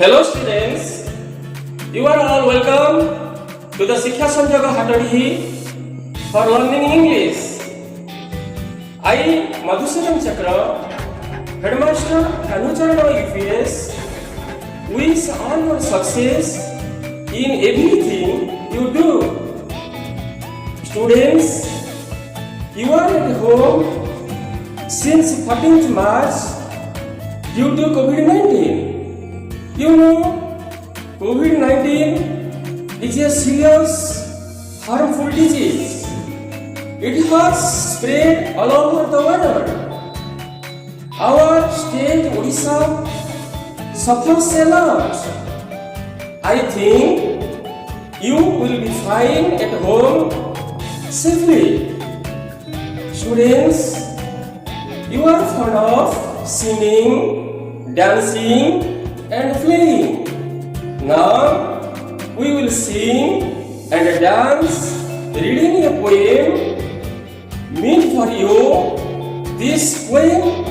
Hello students, you are all welcome to the Shiksha Sanjog Hatadi for learning English. I, Madhusudan Chakra, Headmaster Kanucharana UPS, wish all your success in everything you do. Students, you are at home since 14th March due to COVID-19. You know, COVID-19 is a serious, harmful disease. It has spread all over the world. Our state, Odisha, suffers a lot. I think you will be fine at home safely. Students, you are fond of singing, dancing, and playing. Now we will sing and dance, reading a poem meant for you. This poem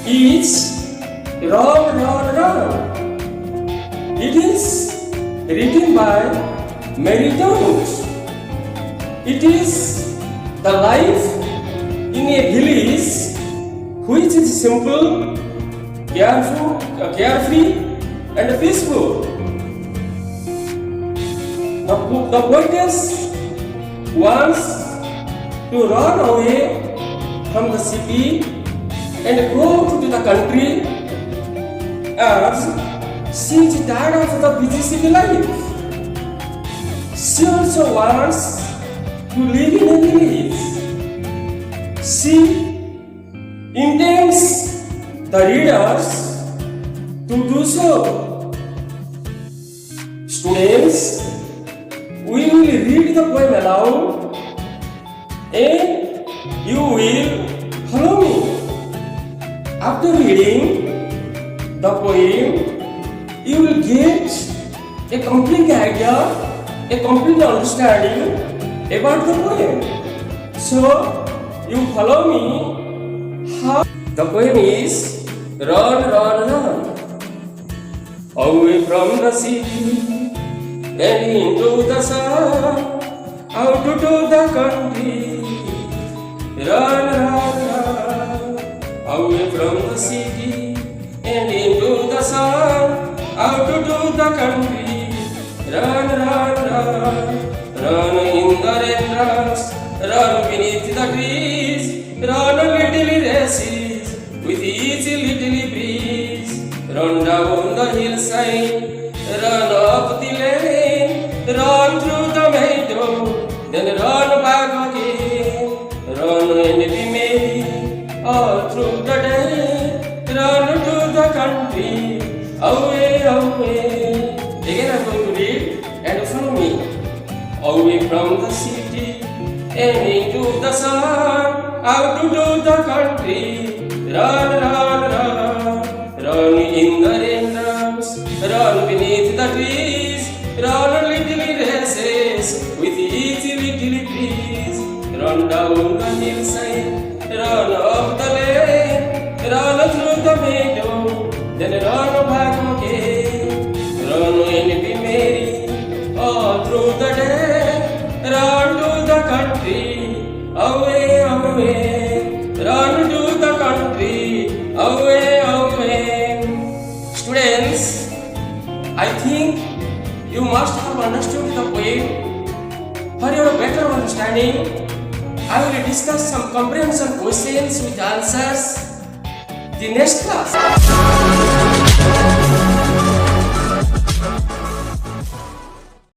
is Run, Run, Run. It is written by Mary Jones. It is the life in a village which is simple, carefree and peaceful. The poetess wants to run away from the city and go to the country as she is tired of the busy city life. She also wants to live in a village. She intends the readers to do so. Students, we will read the poem aloud and you will follow me. After reading the poem, you will get a complete idea, a complete understanding about the poem. So, you follow me. How the poem is Run, Run, Run. Away from the city and into the sun, out to the country. Run, run, run. Away from the city and into the sun, out to the country. Run, run, run. Run in the raindrops, run beneath the trees, run little races with each little breeze. Run down the hillside, run up the lane, run through the meadow, then run back again. Run and be merry all through the day. Run to the country, away, away. Again I am going to read and follow me. Away from the city and into the sun, out to the country. Run, run, run. Run in the raindrops, run beneath the trees, run little races with each little breeze. Run down the hillside, run up the lane, run through the meadow, then run back again. Run and be merry all through the day. Run to the country, away, away. Run to the country, away, away. Students, I think you must have understood the poem. For your better understanding, I will discuss some comprehension questions with answers the next class.